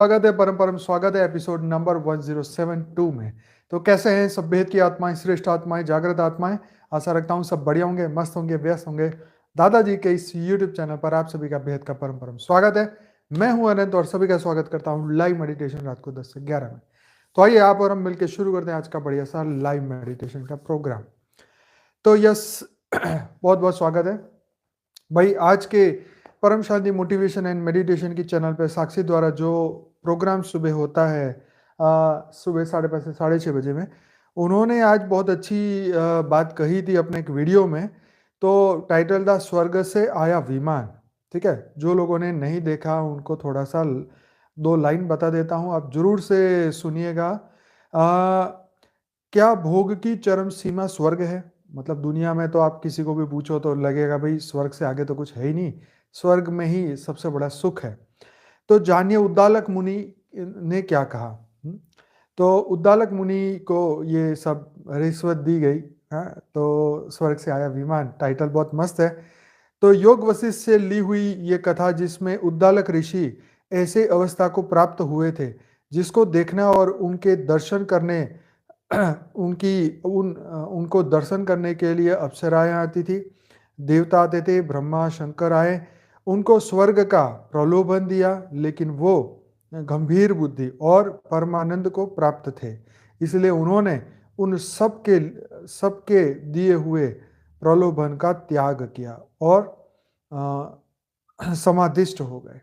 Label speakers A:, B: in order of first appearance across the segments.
A: स्वागत है परम परम स्वागत है एपिसोड नंबर 1072 में। तो कैसे हैं सब भेद की आत्माएं, श्रेष्ठ आत्माएं, जागृत आत्माएं। आशा रखता हूं सब बढ़िया होंगे, मस्त होंगे, व्यस्त होंगे। दादाजी के इस यूट्यूब चैनल पर आप सभी का भेद का परम परम स्वागत है। मैं हूं अनंत और सभी का स्वागत करता हूं लाइव मेडिटेशन रात को 10 से 11 में। तो आइए आप और हम मिलकर शुरू करते हैं आज का बढ़िया सा लाइव मेडिटेशन का प्रोग्राम। तो यस बहुत बहुत स्वागत है भाई। आज के परम शांति मोटिवेशन एंड मेडिटेशन की चैनल पे साक्षी द्वारा जो प्रोग्राम सुबह होता है सुबह 5:30 से 6:30 बजे में, उन्होंने आज बहुत अच्छी बात कही थी अपने एक वीडियो में। तो टाइटल था स्वर्ग से आया विमान। ठीक है, जो लोगों ने नहीं देखा उनको थोड़ा सा 2 लाइन बता देता हूँ, आप जरूर से सुनिएगा। क्या भोग की चरम सीमा स्वर्ग है? मतलब दुनिया में तो आप किसी को भी पूछो तो लगेगा भाई स्वर्ग से आगे तो कुछ है ही नहीं, स्वर्ग में ही सबसे बड़ा सुख है। तो जानिए उद्दालक मुनि ने क्या कहा। तो उद्दालक मुनि को ये सब रिश्वत दी गई। हाँ, तो स्वर्ग से आया विमान, टाइटल बहुत मस्त है। तो योग वशिष्ठ से ली हुई ये कथा जिसमें उद्दालक ऋषि ऐसे अवस्था को प्राप्त हुए थे जिसको देखना और उनके दर्शन करने उनको दर्शन करने के लिए अप्सराएं आती थी, देवता आते थे, ब्रह्मा शंकर आए, उनको स्वर्ग का प्रलोभन दिया, लेकिन वो गंभीर बुद्धि और परमानंद को प्राप्त थे। इसलिए उन्होंने उन सबके दिए हुए प्रलोभन का त्याग किया और समाधिष्ट हो गए।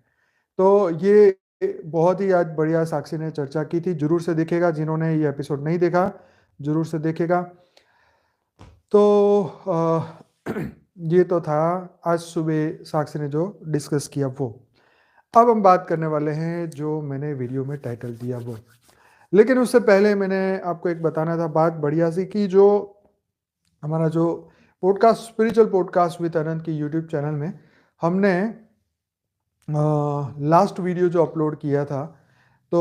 A: तो ये बहुत ही आज बढ़िया साक्षी ने चर्चा की थी, जरूर से देखेगा। जिन्होंने ये एपिसोड नहीं देखा जरूर से देखेगा। तो ये तो था आज सुबह साक्षी ने जो डिस्कस किया वो। अब हम बात करने वाले हैं जो मैंने वीडियो में टाइटल दिया वो। लेकिन उससे पहले मैंने आपको एक बताना था बात बढ़िया सी, कि जो हमारा जो पॉडकास्ट स्पिरिचुअल पॉडकास्ट विद अनंत की यूट्यूब चैनल में हमने लास्ट वीडियो जो अपलोड किया था, तो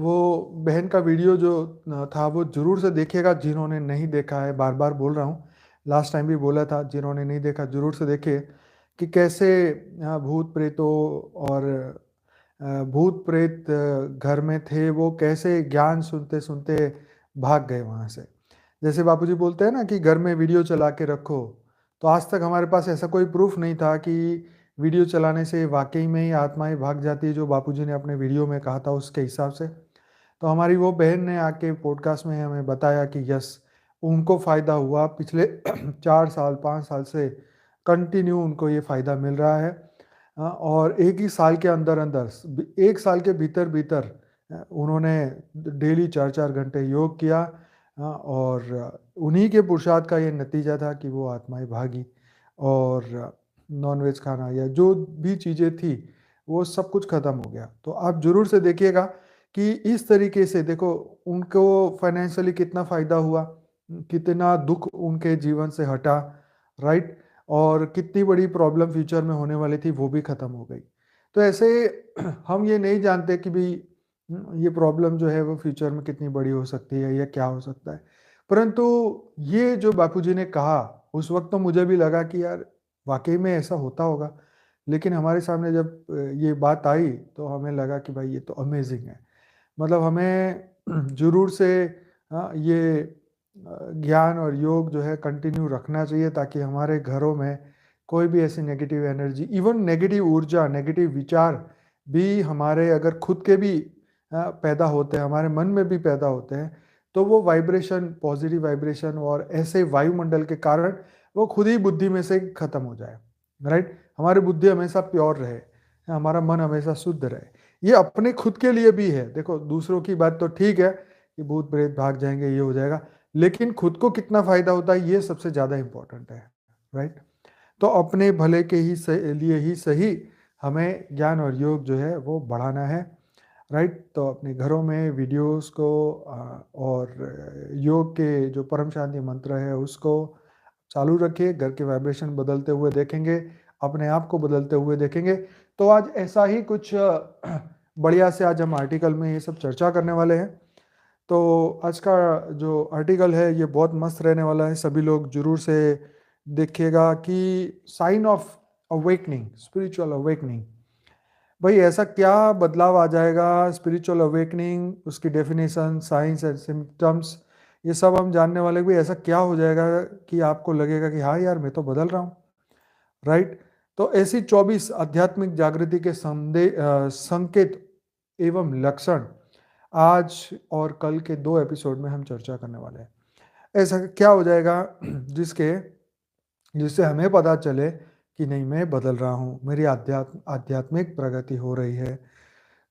A: वो बहन का वीडियो जो था वो ज़रूर से देखिएगा। जिन्होंने नहीं देखा है, बार बार बोल रहा हूँ, लास्ट टाइम भी बोला था, जिन्होंने नहीं देखा ज़रूर से देखिए कि कैसे भूत प्रेतों और भूत प्रेत घर में थे, वो कैसे ज्ञान सुनते सुनते भाग गए वहाँ से। जैसे बापूजी बोलते हैं ना कि घर में वीडियो चला के रखो, तो आज तक हमारे पास ऐसा कोई प्रूफ नहीं था कि वीडियो चलाने से वाकई में ही आत्माएं भाग जाती है, जो बापूजी ने अपने वीडियो में कहा था उसके हिसाब से। तो हमारी वो बहन ने आके पॉडकास्ट में हमें बताया कि यस, उनको फ़ायदा हुआ पिछले 4 साल 5 साल से कंटिन्यू उनको ये फ़ायदा मिल रहा है। और एक ही साल के अंदर अंदर, 1 साल के भीतर भीतर उन्होंने डेली 4-4 घंटे योग किया। और उन्हीं के पुरुषार्थ का ये नतीजा था कि वो आत्माएं भागी और नॉनवेज खाना या जो भी चीज़ें थी वो सब कुछ ख़त्म हो गया। तो आप ज़रूर से देखिएगा कि इस तरीके से देखो उनको फाइनेंशियली कितना फ़ायदा हुआ, कितना दुख उनके जीवन से हटा, राइट। और कितनी बड़ी प्रॉब्लम फ्यूचर में होने वाली थी वो भी ख़त्म हो गई। तो ऐसे हम ये नहीं जानते कि भाई ये प्रॉब्लम जो है वो फ्यूचर में कितनी बड़ी हो सकती है या क्या हो सकता है। परंतु ये जो बापूजी ने कहा उस वक्त तो मुझे भी लगा कि यार वाकई में ऐसा होता होगा। लेकिन हमारे सामने जब ये बात आई तो हमें लगा कि भाई ये तो अमेजिंग है। मतलब हमें जरूर से ये ज्ञान और योग जो है कंटिन्यू रखना चाहिए, ताकि हमारे घरों में कोई भी ऐसी नेगेटिव एनर्जी, इवन नेगेटिव ऊर्जा, नेगेटिव विचार भी हमारे अगर खुद के भी पैदा होते हैं, हमारे मन में भी पैदा होते हैं, तो वो वाइब्रेशन, पॉजिटिव वाइब्रेशन और ऐसे वायुमंडल के कारण वो खुद ही बुद्धि में से खत्म हो जाए, राइट। हमारी बुद्धि हमेशा प्योर रहे, हमारा मन हमेशा शुद्ध रहे। ये अपने खुद के लिए भी है। देखो दूसरों की बात तो ठीक है कि भूत प्रेत भाग जाएंगे, ये हो जाएगा, लेकिन खुद को कितना फायदा होता है ये सबसे ज्यादा इंपॉर्टेंट है, राइट। तो अपने भले के लिए ही सही हमें ज्ञान और योग जो है वो बढ़ाना है, राइट। तो अपने घरों में वीडियोस को और योग के जो परम शांति मंत्र है उसको चालू रखिए। घर के वाइब्रेशन बदलते हुए देखेंगे, अपने आप को बदलते हुए देखेंगे। तो आज ऐसा ही कुछ बढ़िया से आज हम आर्टिकल में ये सब चर्चा करने वाले हैं। तो आज का जो आर्टिकल है ये बहुत मस्त रहने वाला है, सभी लोग जरूर से देखिएगा कि sign of awakening, spiritual awakening. भाई ऐसा क्या बदलाव आ जाएगा, स्पिरिचुअल अवेकनिंग, उसकी डेफिनेशन, साइंस एंड सिम्टम्स, ये सब हम जानने वाले। भाई ऐसा क्या हो जाएगा कि आपको लगेगा कि हाँ यार मैं तो बदल रहा हूँ, राइट। तो ऐसी 24 आध्यात्मिक जागृति के संकेत एवं लक्षण आज और कल के 2 एपिसोड में हम चर्चा करने वाले हैं। ऐसा क्या हो जाएगा जिसके जिससे हमें पता चले कि नहीं मैं बदल रहा हूँ, मेरी आध्यात्मिक प्रगति हो रही है।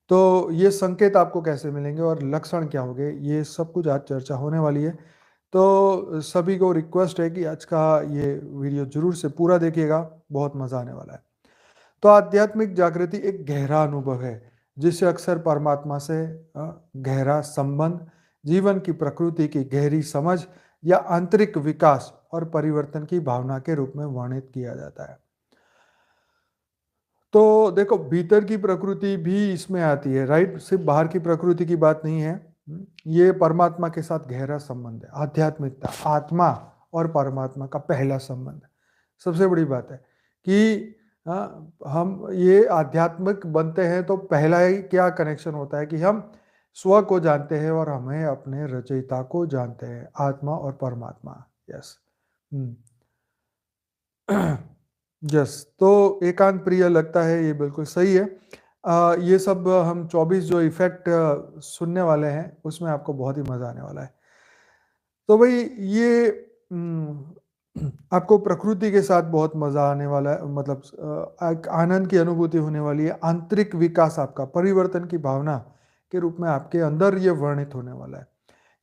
A: तो ये संकेत आपको कैसे मिलेंगे और लक्षण क्या होंगे, ये सब कुछ आज चर्चा होने वाली है। तो सभी को रिक्वेस्ट है कि आज का ये वीडियो जरूर से पूरा देखिएगा, बहुत मजा आने वाला है। तो आध्यात्मिक जागृति एक गहरा अनुभव है जिसे अक्सर परमात्मा से गहरा संबंध, जीवन की प्रकृति की गहरी समझ या आंतरिक विकास और परिवर्तन की भावना के रूप में वर्णित किया जाता है। तो देखो भीतर की प्रकृति भी इसमें आती है, राइट, सिर्फ बाहर की प्रकृति की बात नहीं है। ये परमात्मा के साथ गहरा संबंध है, आध्यात्मिकता आत्मा और परमात्मा का पहला संबंध। सबसे बड़ी बात है कि हम ये आध्यात्मिक बनते हैं तो पहला ही क्या कनेक्शन होता है कि हम स्व को जानते हैं और हमें अपने रचयिता को जानते हैं, आत्मा और परमात्मा। यस। यस, तो एकांत प्रिय लगता है, ये बिल्कुल सही है। ये सब हम 24 जो इफेक्ट सुनने वाले हैं उसमें आपको बहुत ही मजा आने वाला है। तो भाई ये आपको प्रकृति के साथ बहुत मजा आने वाला है, मतलब एक आनंद की अनुभूति होने वाली है, आंतरिक विकास आपका परिवर्तन की भावना के रूप में आपके अंदर ये वर्णित होने वाला है।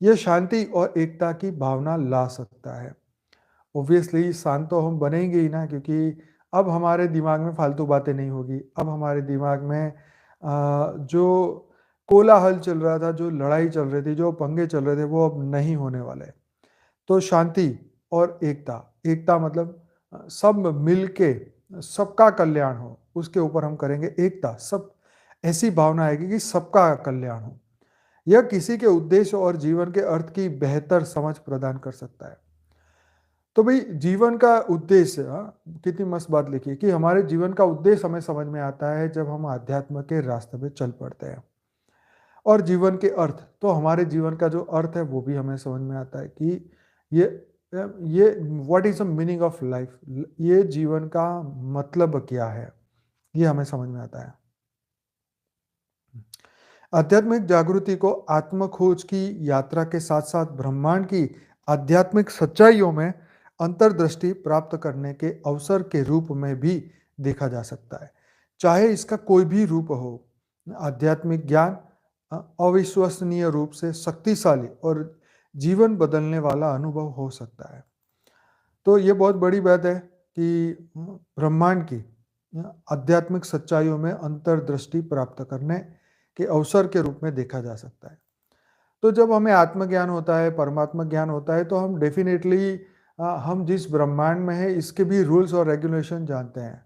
A: यह शांति और एकता की भावना ला सकता है। ऑब्वियसली शांत तो हम बनेंगे ही ना, क्योंकि अब हमारे दिमाग में फालतू बातें नहीं होगी। अब हमारे दिमाग में जो कोलाहल चल रहा था, जो लड़ाई चल रही थी, जो पंगे चल रहे थे, वो अब नहीं होने वाले। तो शांति और एकता, एकता मतलब सब मिलके सबका कल्याण हो, उसके ऊपर हम करेंगे एकता। सब ऐसी भावना आएगी कि सबका कल्याण हो। यह किसी के उद्देश्य और जीवन के अर्थ की बेहतर समझ प्रदान कर सकता है। तो भाई जीवन का उद्देश्य, कितनी मस्त बात लिखी है कि हमारे जीवन का उद्देश्य हमें समझ में आता है जब हम अध्यात्म के रास्ते पे चल पड़ते हैं। और जीवन के अर्थ, तो हमारे जीवन का जो अर्थ है वो भी हमें समझ में आता है कि ये ये what is the meaning of life, ये जीवन का मतलब क्या है, ये हमें समझ में आता है। आध्यात्मिक जागृति को आत्मखोज की यात्रा के साथ साथ ब्रह्मांड की आध्यात्मिक सच्चाइयों में अंतर्दृष्टि प्राप्त करने के अवसर के रूप में भी देखा जा सकता है। चाहे इसका कोई भी रूप हो, आध्यात्मिक ज्ञान अविश्वसनीय रूप से शक्तिशाली और जीवन बदलने वाला अनुभव हो सकता है। तो ये बहुत बड़ी बात है कि ब्रह्मांड की आध्यात्मिक सच्चाइयों में अंतर्दृष्टि प्राप्त करने के अवसर के रूप में देखा जा सकता है। तो जब हमें आत्मज्ञान होता है, परमात्मा ज्ञान होता है, तो हम डेफिनेटली हम जिस ब्रह्मांड में है इसके भी रूल्स और रेगुलेशन जानते हैं।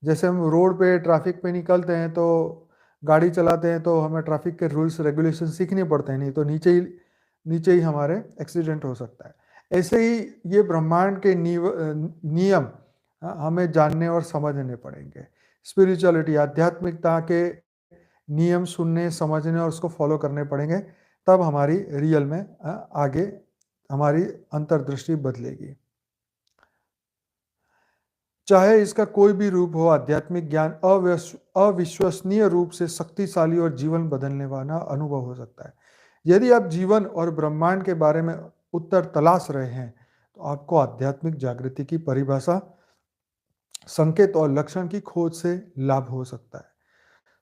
A: जैसे हम रोड पे ट्रैफिक पे निकलते हैं तो गाड़ी चलाते हैं तो हमें ट्रैफिक के रूल्स रेगुलेशन सीखने पड़ते हैं, नहीं तो नीचे ही हमारे एक्सीडेंट हो सकता है। ऐसे ही ये ब्रह्मांड के नियम हमें जानने और समझने पड़ेंगे। स्पिरिचुअलिटी, आध्यात्मिकता के नियम सुनने, समझने और उसको फॉलो करने पड़ेंगे, तब हमारी रियल में आगे हमारी अंतर्दृष्टि बदलेगी। चाहे इसका कोई भी रूप हो, आध्यात्मिक ज्ञान अविश्वसनीय रूप से शक्तिशाली और जीवन बदलने वाला अनुभव हो सकता है। यदि आप जीवन और ब्रह्मांड के बारे में उत्तर तलाश रहे हैं तो आपको आध्यात्मिक जागृति की परिभाषा, संकेत और लक्षण की खोज से लाभ हो सकता है।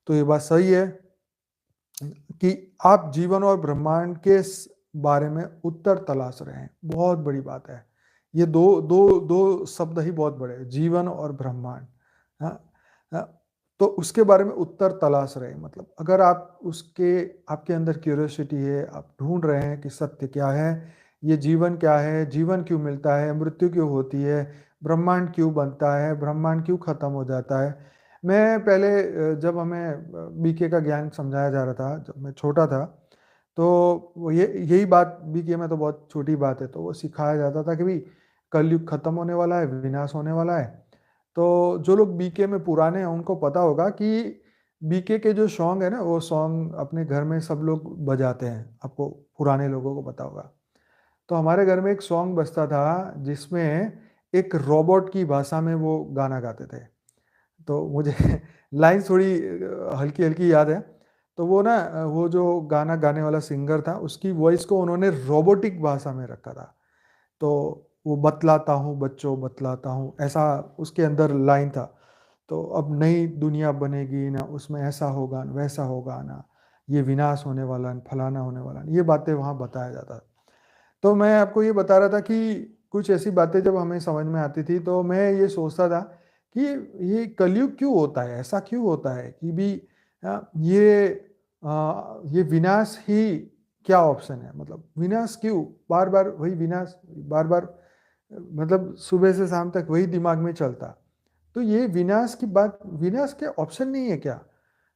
A: तो ये बात सही है कि आप जीवन और ब्रह्मांड के बारे में उत्तर तलाश रहे हैं, बहुत बड़ी बात है। ये दो दो दो शब्द ही बहुत बड़े हैं, जीवन और ब्रह्मांड। हाँ, हाँ, तो उसके बारे में उत्तर तलाश रहे हैं, मतलब अगर आप उसके आपके अंदर क्यूरियोसिटी है, आप ढूंढ रहे हैं कि सत्य क्या है, ये जीवन क्या है, जीवन क्यों मिलता है, मृत्यु क्यों होती है, ब्रह्मांड क्यों बनता है, ब्रह्मांड क्यों खत्म हो जाता है। मैं पहले जब हमें बीके का ज्ञान समझाया जा रहा था, जब मैं छोटा था, तो वो यही बात, बीके में तो बहुत छोटी बात है, तो वो सिखाया जाता था कि भाई कलयुग खत्म होने वाला है, विनाश होने वाला है। तो जो लोग बीके में पुराने हैं उनको पता होगा कि बीके के जो सॉन्ग है ना, वो सॉन्ग अपने घर में सब लोग बजाते हैं, आपको पुराने लोगों को पता होगा। तो हमारे घर में एक सॉन्ग बजता था जिसमें एक रोबोट की भाषा में वो गाना गाते थे। तो मुझे लाइन थोड़ी हल्की-हल्की याद है। तो वो ना वो जो गाना गाने वाला सिंगर था, उसकी वॉइस को उन्होंने रोबोटिक भाषा में रखा था। तो वो बतलाता हूँ बच्चों बतलाता हूँ, ऐसा उसके अंदर लाइन था। तो अब नई दुनिया बनेगी ना, उसमें ऐसा होगा न वैसा होगा ना, ये विनाश होने वाला न, फलाना होने वाला न, ये बातें वहाँ बताया जाता। तो मैं आपको ये बता रहा था कि कुछ ऐसी बातें जब हमें समझ में आती थी, तो मैं ये सोचता था कि ये कलयुग क्यों होता है? ऐसा क्यों होता है कि भी ये विनाश ही क्या ऑप्शन है? मतलब विनाश क्यों? बार-बार वही विनाश, बार-बार मतलब सुबह से शाम तक वही दिमाग में चलता। तो ये विनाश की बात, विनाश के ऑप्शन नहीं है क्या?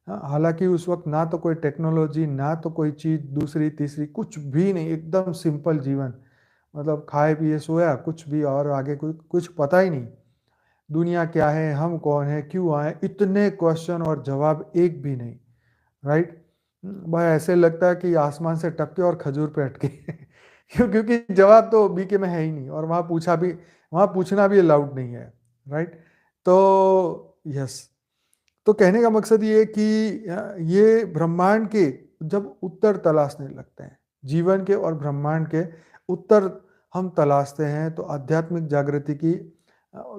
A: हाँ, हालाँकि उस वक़्त ना तो कोई टेक्नोलॉजी, ना तो कोई चीज़ दूसरी, तीसरी, कुछ भी नहीं, एकदम सिंपल जीवन। मतलब खाए-पिए सोया, कुछ भी और आगे कुछ पता ही नहीं। दुनिया क्या है, हम कौन हैं, क्यों आए, इतने क्वेश्चन और जवाब एक भी नहीं, राइट? भाई ऐसे लगता है कि आसमान से टपके और खजूर पे अटके। क्योंकि जवाब तो बीके में है ही नहीं, और वहाँ पूछना भी अलाउड नहीं है, राइट? तो यस। तो कहने का मकसद ये है कि ये ब्रह्मांड के जब उत्तर तलाशने लगते हैं, जीवन के और ब्रह्मांड के उत्तर हम तलाशते हैं, तो आध्यात्मिक जागृति की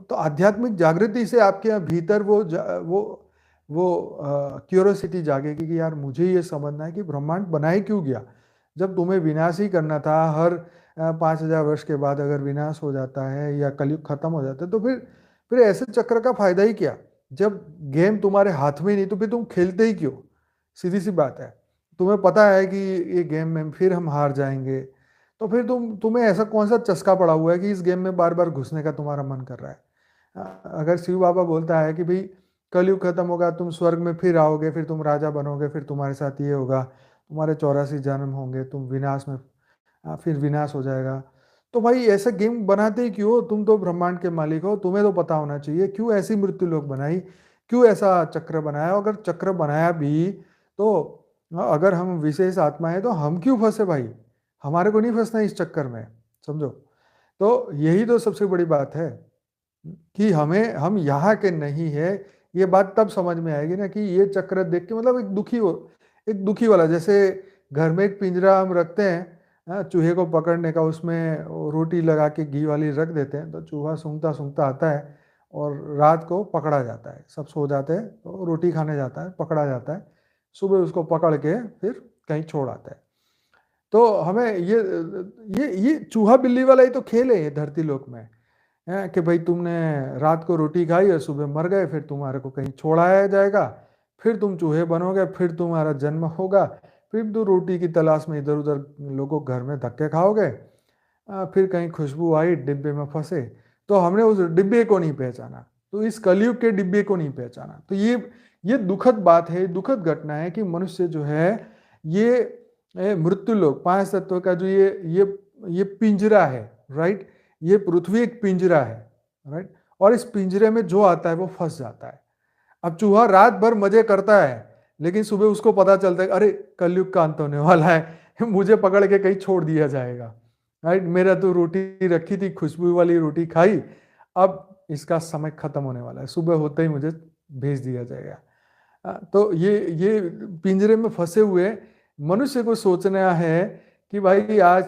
A: तो आध्यात्मिक जागृति से आपके भीतर वो क्यूरियोसिटी जागेगी कि यार मुझे ये समझना है कि ब्रह्मांड बना ही क्यों गया। जब तुम्हें विनाश ही करना था, हर 5000 वर्ष के बाद अगर विनाश हो जाता है या कलयुग खत्म हो जाता है, तो फिर ऐसे चक्र का फायदा ही क्या? जब गेम तुम्हारे हाथ में नहीं, तो फिर तुम खेलते ही क्यों? सीधी-सी बात है। तुम्हें पता है कि ये गेम में फिर हम हार जाएँगे, तो फिर तुम्हें ऐसा कौन-सा चस्का पड़ा हुआ है कि इस गेम में बार-बार घुसने का तुम्हारा मन कर रहा है? अगर शिव बाबा बोलता है कि भई कलयुग खत्म होगा, तुम स्वर्ग में फिर आओगे, फिर तुम राजा बनोगे, फिर तुम्हारे साथ ये होगा, तुम्हारे 84 जन्म होंगे, तुम विनाश में फिर विनाश हो जाएगा। तो भाई ऐसा गेम बनाते ही क्यों हो? तुम तो ब्रह्मांड के मालिक हो, तुम्हें तो पता होना चाहिए, क्यों ऐसी मृत्यु लोक बनाई? क्यों ऐसा चक्र बनाया? अगर चक्र बनाया भी, तो अगर हम विशेष आत्मा हैं, तो हम क्यों फँसे भाई? हमारे को नहीं फँसना है इस चक्कर में, समझो। तो यही तो सबसे बड़ी बात है कि हम यहाँ के नहीं है। ये बात तब समझ में आएगी ना कि ये चक्र देख के, मतलब एक दुखी वाला, जैसे घर में एक पिंजरा हम रखते हैं चूहे को पकड़ने का, उसमें वो रोटी लगा के घी वाली रख देते हैं, तो चूहा सूंघता सूंघता आता है और रात को पकड़ा जाता है। सब सो जाते हैं, तो रोटी खाने जाता है, पकड़ा जाता है, सुबह उसको पकड़ के फिर कहीं छोड़ आता है। तो हमें ये चूहा बिल्ली वाला ही तो खेल है ये धरती लोक में, है कि भाई तुमने रात को रोटी खाई और सुबह मर गए, फिर तुम्हारे को कहीं छोड़ाया जाएगा, फिर तुम चूहे बनोगे, फिर तुम्हारा जन्म होगा, फिर तो रोटी की तलाश में इधर उधर लोगों घर में धक्के खाओगे, फिर कहीं खुशबू आई, डिब्बे में फंसे, तो हमने उस डिब्बे को नहीं पहचाना, तो इस कलयुग के डिब्बे को नहीं पहचाना। तो ये दुखद बात है, दुखद घटना है कि मनुष्य जो है, ये मृत्यु लोक, पांच तत्व का जो ये पिंजरा है, राइट? ये पृथ्वी एक पिंजरा है, राइट? और इस पिंजरे में जो आता है वो फंस जाता है। अब चूहा रात भर मजे करता है, लेकिन सुबह उसको पता चलता है अरे कलयुग का अंत होने वाला है, मुझे पकड़ के कहीं छोड़ दिया जाएगा, राइट? मेरा तो रोटी रखी थी, खुशबू वाली रोटी खाई, अब इसका समय खत्म होने वाला है, सुबह होते ही मुझे भेज दिया जाएगा। तो ये पिंजरे में फंसे हुए मनुष्य को सोचना है कि भाई आज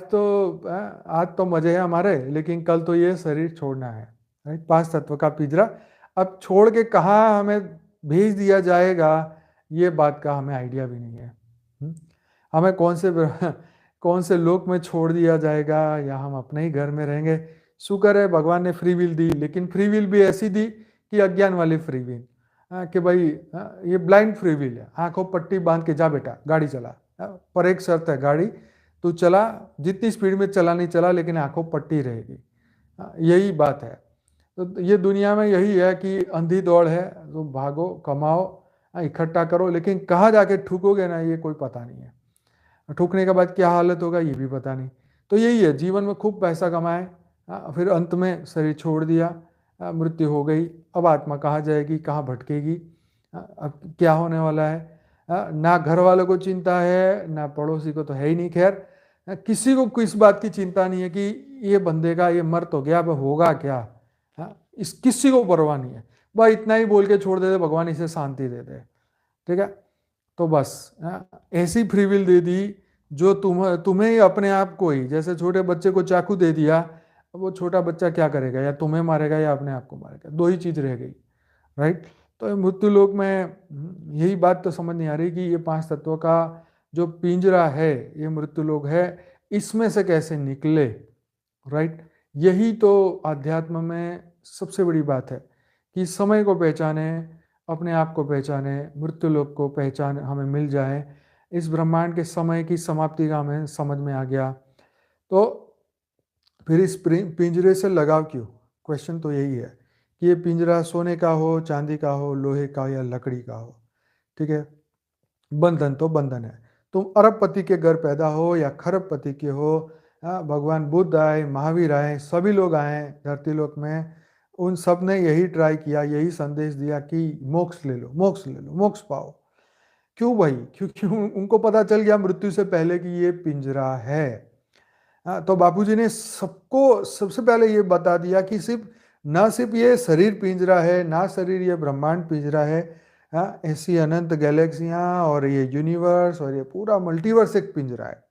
A: तो मजे हैं हमारे, लेकिन कल तो ये शरीर छोड़ना है, राइट? पांच तत्व का पिंजरा अब छोड़ के कहाँ हमें भेज दिया जाएगा, ये बात का हमें आइडिया भी नहीं है। हमें कौन से लोक में छोड़ दिया जाएगा, या हम अपने ही घर में रहेंगे। शुक्र है भगवान ने फ्री विल दी, लेकिन फ्री विल भी ऐसी दी कि अज्ञान वाली फ्री विल, कि भाई ये ब्लाइंड फ्री विल है, आंखों पट्टी बांध के जा बेटा गाड़ी चला, पर एक शर्त है, गाड़ी तू चला, जितनी स्पीड में चला नहीं चला, लेकिन आंखों पट्टी रहेगी। यही बात है। तो ये दुनिया में यही है कि अंधी दौड़ है, तो भागो कमाओ, इकट्ठा करो, लेकिन कहाँ जाके ठुकोगे ना, ये कोई पता नहीं है। ठुकने के बाद क्या हालत होगा ये भी पता नहीं। तो यही है, जीवन में खूब पैसा कमाए, फिर अंत में शरीर छोड़ दिया, मृत्यु हो गई, अब आत्मा कहाँ जाएगी, कहाँ भटकेगी, अब क्या होने वाला है? ना घर वालों को चिंता है, ना पड़ोसी को तो है ही नहीं, खैर किसी को किस बात की चिंता नहीं है कि ये बंदे का ये मर तो गया, अब होगा क्या। इस किसी को परवाह नहीं है, वह इतना ही बोल के छोड़ देते, भगवान इसे शांति दे दे। ठीक है, तो बस ऐसी फ्री विल दे दी जो तुम्हें ही अपने आप को ही, जैसे छोटे बच्चे को चाकू दे दिया, वो छोटा बच्चा क्या करेगा, या तुम्हें मारेगा या अपने आप को मारेगा, दो ही चीज रह गई। राइट। तो मृत्यु लोक में यही बात तो समझ नहीं आ रही कि ये पांच तत्वों का जो पिंजरा है, ये मृत्यु लोक है, इसमें से कैसे निकले। राइट। यही तो आध्यात्म में सबसे बड़ी बात है कि समय को पहचाने, अपने आप को पहचाने, मृत्यु लोक को पहचान हमें मिल जाए, इस ब्रह्मांड के समय की समाप्ति का हमें समझ में आ गया। तो फिर इस पिंजरे से लगाव क्यों? क्वेश्चन तो यही है कि ये पिंजरा सोने का हो, चांदी का हो, लोहे का या लकड़ी का हो। ठीक है, बंधन तो बंधन है। तुम अरबपति के घर पैदा हो या खरबपति के हो, भगवान बुद्ध आए, महावीर आए, सभी लोग आए धरती लोक में, उन सब ने यही ट्राई किया, यही संदेश दिया कि मोक्ष ले लो, मोक्ष ले लो, मोक्ष पाओ। क्यों भाई? क्योंकि उनको पता चल गया मृत्यु से पहले कि ये पिंजरा है। तो बापूजी ने सबको सबसे पहले ये बता दिया कि ना सिर्फ ये शरीर पिंजरा है, ना शरीर ये ब्रह्मांड पिंजरा है, ऐसी अनंत गैलेक्सियां और ये यूनिवर्स और ये पूरा मल्टीवर्स एक पिंजरा है।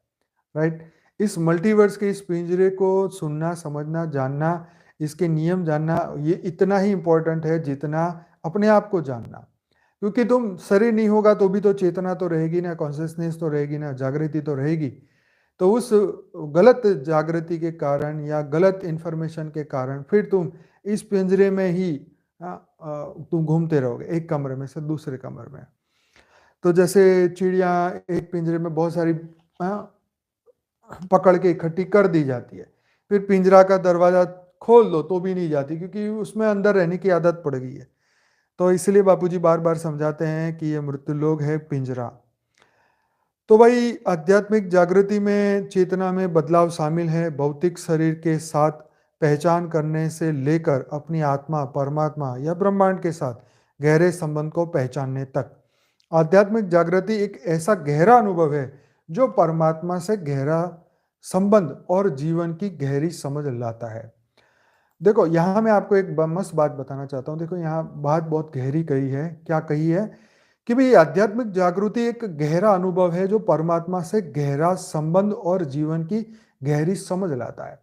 A: राइट। इस मल्टीवर्स के इस पिंजरे को सुनना, समझना, जानना, इसके नियम जानना, ये इतना ही इंपॉर्टेंट है जितना अपने आप को जानना। क्योंकि तुम शरीर नहीं होगा तो भी तो चेतना तो रहेगी ना, कॉन्शियसनेस तो रहेगी ना, जागृति तो रहेगी। तो उस गलत जागृति के कारण या गलत इंफॉर्मेशन के कारण फिर तुम इस पिंजरे में ही तुम घूमते रहोगे, एक कमरे में से दूसरे कमरे में। तो जैसे चिड़िया एक पिंजरे में बहुत सारी पकड़ के इकट्ठी कर दी जाती है, फिर पिंजरा का दरवाजा खोल दो तो भी नहीं जाती, क्योंकि उसमें अंदर रहने की आदत पड़ गई है। तो इसलिए बापूजी बार बार समझाते हैं कि ये मृत्यु लोक है पिंजरा। तो भाई आध्यात्मिक जागृति में चेतना में बदलाव शामिल है, भौतिक शरीर के साथ पहचान करने से लेकर अपनी आत्मा, परमात्मा या ब्रह्मांड के साथ गहरे संबंध को पहचानने तक। आध्यात्मिक जागृति एक ऐसा गहरा अनुभव है जो परमात्मा से गहरा संबंध और जीवन की गहरी समझ लाता है। देखो यहाँ मैं आपको एक मस्त बात बताना चाहता हूँ। देखो यहाँ बात बहुत गहरी कही है। क्या कही है? कि भाई आध्यात्मिक जागृति एक गहरा अनुभव है जो परमात्मा से गहरा संबंध और जीवन की गहरी समझ लाता है।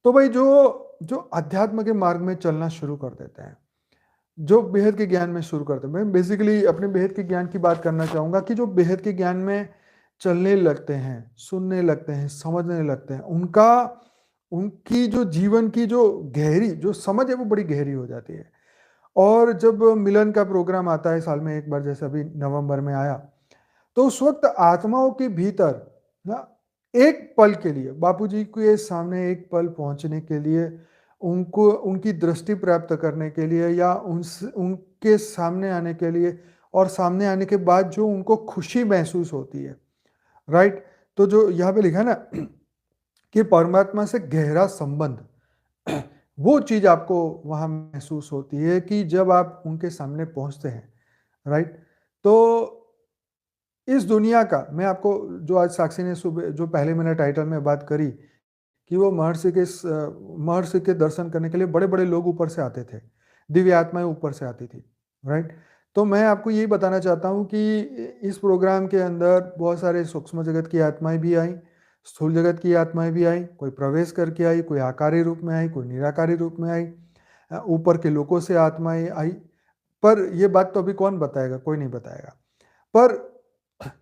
A: तो भाई जो जो अध्यात्म के मार्ग में चलना शुरू कर देते हैं, जो बेहद के ज्ञान में शुरू करते हैं, मैं बेसिकली अपने बेहद के ज्ञान की बात करना चाहूंगा कि जो बेहद के ज्ञान में चलने लगते हैं, सुनने लगते हैं, समझने लगते हैं, उनकी जो जीवन की जो गहरी जो समझ है वो बड़ी गहरी हो जाती है। और जब मिलन का प्रोग्राम आता है साल में एक बार, जैसे अभी नवंबर में आया, तो उस वक्त आत्माओं के भीतर ना एक पल के लिए बापूजी के सामने एक पल पहुंचने के लिए, उनको उनकी दृष्टि प्राप्त करने के लिए या उनके सामने आने के लिए, और सामने आने के बाद जो उनको खुशी महसूस होती है। राइट। तो जो यहाँ पे लिखा है ना कि परमात्मा से गहरा संबंध, वो चीज आपको वहां महसूस होती है कि जब आप उनके सामने पहुंचते हैं। राइट। तो इस दुनिया का मैं आपको, जो आज साक्षी ने सुबह जो पहले मैंने टाइटल में बात करी कि वो महर्षि के दर्शन करने के लिए बड़े बड़े लोग ऊपर से आते थे, दिव्य आत्माएं ऊपर से आती थी। राइट। तो मैं आपको यही बताना चाहता हूँ कि इस प्रोग्राम के अंदर बहुत सारे सूक्ष्म जगत की आत्माएं भी आई, स्थूल जगत की आत्माएं भी आई, कोई प्रवेश करके आई, कोई आकारी रूप में आई, कोई निराकारी रूप में आई, ऊपर के लोकों से आत्माएं आई। पर ये बात तो अभी कौन बताएगा? कोई नहीं बताएगा। पर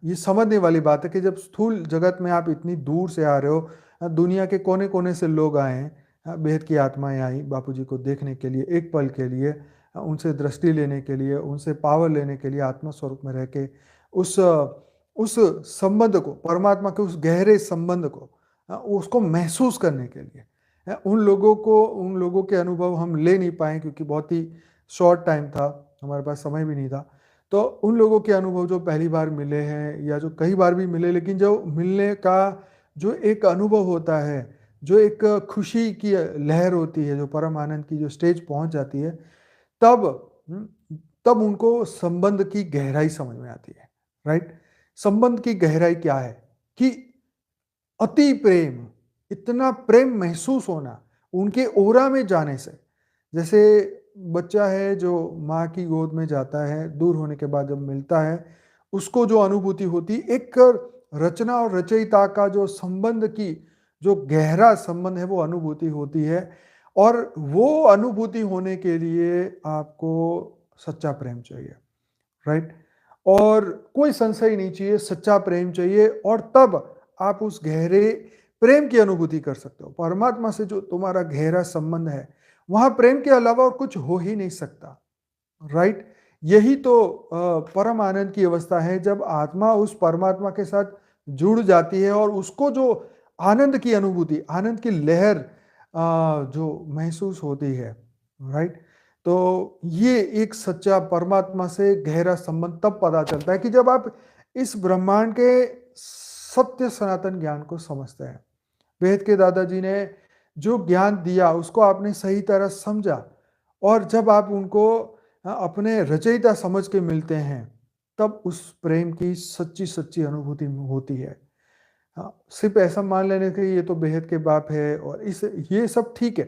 A: ये समझने वाली बात है कि जब स्थूल जगत में आप इतनी दूर से आ रहे हो, दुनिया के कोने कोने से लोग आए हैं, बेहद की आत्माएं आई बापूजी को देखने के लिए, एक पल के लिए, उनसे दृष्टि लेने के लिए, उनसे पावर लेने के लिए, आत्मा स्वरूप में रह के उस संबंध को, परमात्मा के उस गहरे संबंध को, उसको महसूस करने के लिए। उन लोगों के अनुभव हम ले नहीं पाए क्योंकि बहुत ही शॉर्ट टाइम था, हमारे पास समय भी नहीं था। तो उन लोगों के अनुभव जो पहली बार मिले हैं या जो कई बार भी मिले, लेकिन जो मिलने का जो एक अनुभव होता है, जो एक खुशी की लहर होती है, जो परम आनंद की जो स्टेज पहुंच जाती है, तब तब उनको संबंध की गहराई समझ में आती है, राइट? संबंध की गहराई क्या है कि अति प्रेम, इतना प्रेम महसूस होना उनके ओरा में जाने से। जैसे बच्चा है जो माँ की गोद में जाता है, दूर होने के बाद जब मिलता है, उसको जो अनुभूति होती, एक रचना और रचयिता का जो संबंध की जो गहरा संबंध है वो अनुभूति होती है। और वो अनुभूति होने के लिए आपको सच्चा प्रेम चाहिए, राइट? और कोई संशय नहीं चाहिए, सच्चा प्रेम चाहिए, और तब आप उस गहरे प्रेम की अनुभूति कर सकते हो। परमात्मा से जो तुम्हारा गहरा संबंध है, वहां प्रेम के अलावा और कुछ हो ही नहीं सकता, राइट? यही तो परम आनंद की अवस्था है, जब आत्मा उस परमात्मा के साथ जुड़ जाती है और उसको जो आनंद की अनुभूति, आनंद की लहर जो महसूस होती है, राइट? तो ये एक सच्चा परमात्मा से गहरा संबंध तब पता चलता है कि जब आप इस ब्रह्मांड के सत्य सनातन ज्ञान को समझते हैं। वेद के दादाजी ने जो ज्ञान दिया उसको आपने सही तरह समझा, और जब आप उनको अपने रचयिता समझ के मिलते हैं, तब उस प्रेम की सच्ची सच्ची अनुभूति होती है। हाँ, सिर्फ ऐसा मान लेने के ये तो बेहद के बाप है और इस ये सब ठीक है।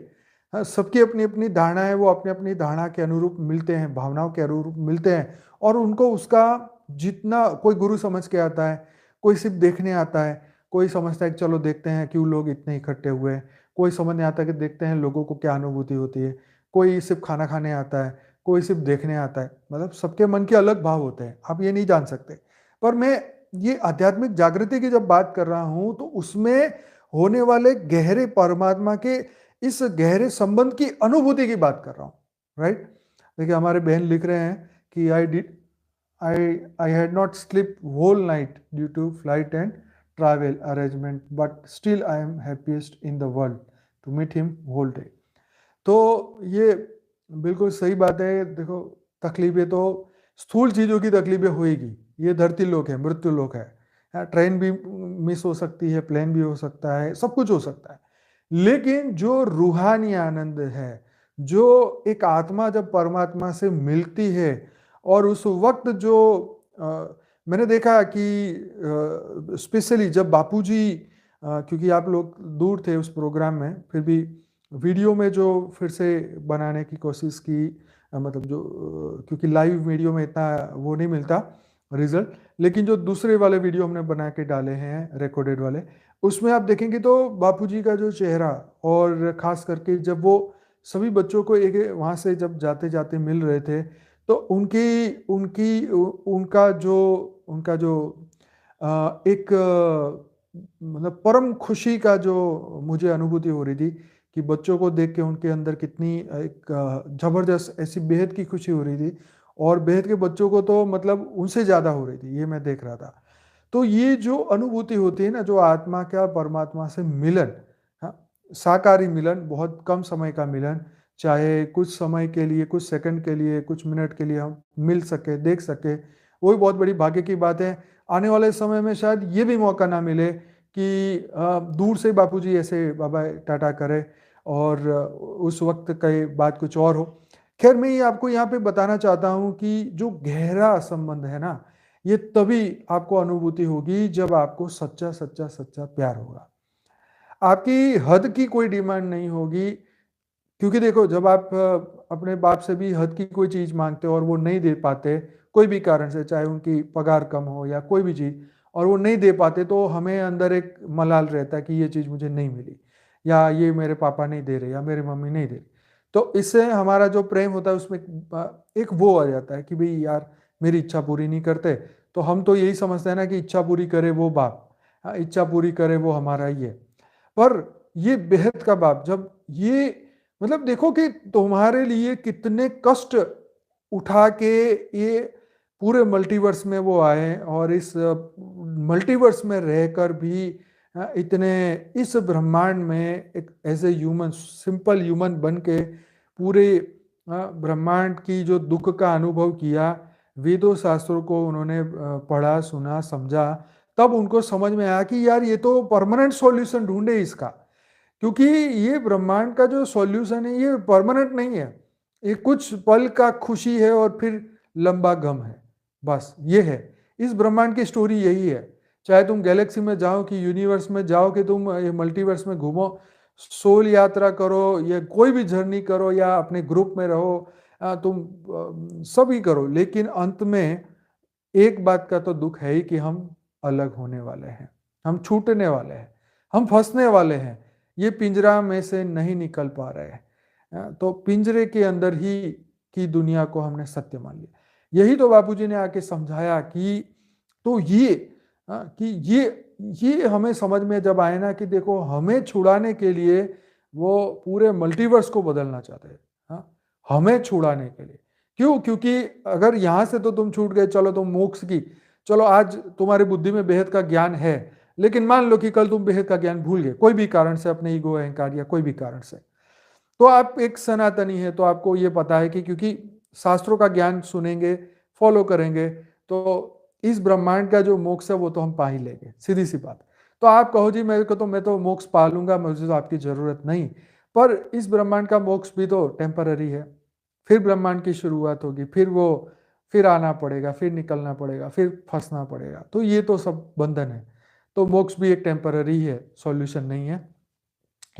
A: हाँ, सबकी अपनी अपनी धारणा है, वो अपनी अपनी धारणा के अनुरूप मिलते हैं, भावनाओं के अनुरूप मिलते हैं, और उनको उसका जितना कोई गुरु समझ के आता है, कोई सिर्फ देखने आता है, कोई समझता है कि चलो देखते हैं क्यों लोग इतने इकट्ठे हुए हैं, कोई समझ नहीं आता कि देखते हैं लोगों को क्या अनुभूति होती है, कोई सिर्फ खाना खाने आता है, कोई सिर्फ देखने आता है। मतलब सबके मन के अलग भाव होते हैं, आप ये नहीं जान सकते। पर मैं ये आध्यात्मिक जागृति की जब बात कर रहा हूं, तो उसमें होने वाले गहरे परमात्मा के इस गहरे संबंध की अनुभूति की बात कर रहा हूं, राइट? देखिए हमारे बहन लिख रहे हैं कि I had not sleep whole night due to flight and travel arrangement, but still I am happiest in the world to meet him whole day. तो ये बिल्कुल सही बात है। देखो, तकलीफें तो स्थूल चीज़ों की तकलीफें होएगी, ये धरती लोक है, मृत्यु लोक है। ट्रेन भी मिस हो सकती है, प्लेन भी हो सकता है, सब कुछ हो सकता है। लेकिन जो रूहानी आनंद है, जो एक आत्मा जब परमात्मा से मिलती है, और उस वक्त जो मैंने देखा कि स्पेशली जब बापूजी, क्योंकि आप लोग दूर थे उस प्रोग्राम में, फिर भी वीडियो में जो फिर से बनाने की कोशिश की, मतलब जो क्योंकि लाइव वीडियो में इतना वो नहीं मिलता रिजल्ट, लेकिन जो दूसरे वाले वीडियो हमने बना के डाले हैं रिकॉर्डेड वाले, उसमें आप देखेंगे तो बापूजी का जो चेहरा, और खास करके जब वो सभी बच्चों को एक वहाँ से जब जाते जाते मिल रहे थे, तो उनकी उनकी उनका जो एक मतलब परम खुशी का जो मुझे अनुभूति हो रही थी, कि बच्चों को देख के उनके अंदर कितनी एक जबरदस्त ऐसी बेहद की खुशी हो रही थी, और बेहद के बच्चों को तो मतलब उनसे ज़्यादा हो रही थी, ये मैं देख रहा था। तो ये जो अनुभूति होती है ना, जो आत्मा का परमात्मा से मिलन, हाँ, साकारी मिलन, बहुत कम समय का मिलन, चाहे कुछ समय के लिए, कुछ सेकंड के लिए, कुछ मिनट के लिए हम मिल सके, देख सके, वो भी बहुत बड़ी भाग्य की बात है। आने वाले समय में शायद ये भी मौका ना मिले कि दूर से बापूजी ऐसे बाबा टाटा करे, और उस वक्त की बात कुछ और हो। खैर, मैं ये आपको यहाँ पे बताना चाहता हूँ कि जो गहरा संबंध है ना, ये तभी आपको अनुभूति होगी जब आपको सच्चा सच्चा सच्चा प्यार होगा। आपकी हद की कोई डिमांड नहीं होगी, क्योंकि देखो, जब आप अपने बाप से भी हद की कोई चीज़ मांगते हो और वो नहीं दे पाते, कोई भी कारण से, चाहे उनकी पगार कम हो या कोई भी चीज़, और वो नहीं दे पाते, तो हमें अंदर एक मलाल रहता है कि ये चीज़ मुझे नहीं मिली, या ये मेरे पापा नहीं दे रहे, या मेरी मम्मी नहीं दे रही। तो इससे हमारा जो प्रेम होता है उसमें एक वो आ जाता है कि भाई यार, मेरी इच्छा पूरी नहीं करते, तो हम तो यही समझते हैं ना कि इच्छा पूरी करे वो बाप, इच्छा पूरी करे वो हमारा ही है। पर ये बेहद का बाप, जब ये मतलब देखो कि तुम्हारे लिए कितने कष्ट उठा के ये पूरे मल्टीवर्स में वो आए, और इस मल्टीवर्स में रहकर भी इतने इस ब्रह्मांड में एक as a human, simple human बन के पूरे ब्रह्मांड की जो दुख का अनुभव किया, वेदों शास्त्रों को उन्होंने पढ़ा, सुना, समझा, तब उनको समझ में आया कि यार ये तो परमानेंट सॉल्यूशन ढूंढे इसका, क्योंकि ये ब्रह्मांड का जो सॉल्यूशन है ये परमानेंट नहीं है, ये कुछ पल का खुशी है और फिर लंबा गम है। बस ये है, इस ब्रह्मांड की स्टोरी यही है। चाहे तुम गैलेक्सी में जाओ कि यूनिवर्स में जाओ कि तुम ये मल्टीवर्स में घूमो, सोल यात्रा करो या कोई भी जर्नी करो या अपने ग्रुप में रहो, तुम सभी करो, लेकिन अंत में एक बात का तो दुख है ही कि हम अलग होने वाले हैं, हम छूटने वाले हैं, हम फंसने वाले हैं, ये पिंजरा में से नहीं निकल पा रहे हैं। तो पिंजरे के अंदर ही की दुनिया को हमने सत्य मान लिया। यही तो बापूजी ने आके समझाया कि तो ये हमें समझ में जब आए ना कि देखो हमें छुड़ाने के लिए वो पूरे मल्टीवर्स को बदलना चाहते हैं। हाँ, हमें छुड़ाने के लिए। क्यों? क्योंकि अगर यहां से तो तुम छूट गए, चलो तुम मोक्ष की, चलो आज तुम्हारी बुद्धि में बेहद का ज्ञान है, लेकिन मान लो कि कल तुम बेहद का ज्ञान भूल गए कोई भी कारण से, अपने ईगो अहंकार या कोई भी कारण से, तो आप एक सनातनी है तो आपको ये पता है कि क्योंकि शास्त्रों का ज्ञान सुनेंगे, फॉलो करेंगे, तो इस ब्रह्मांड का जो मोक्ष है वो तो हम पा ही लेंगे, सीधी सी बात। तो आप कहो जी मेरे को तो, मैं तो मोक्ष पा लूंगा, मुझे तो आपकी जरूरत नहीं, पर इस ब्रह्मांड का मोक्ष भी तो टेम्पररी है। फिर ब्रह्मांड की शुरुआत होगी, फिर आना पड़ेगा, फिर निकलना पड़ेगा, फिर फंसना पड़ेगा, तो ये तो सब बंधन है। तो मोक्ष भी एक टेम्पररी है, सॉल्यूशन नहीं है,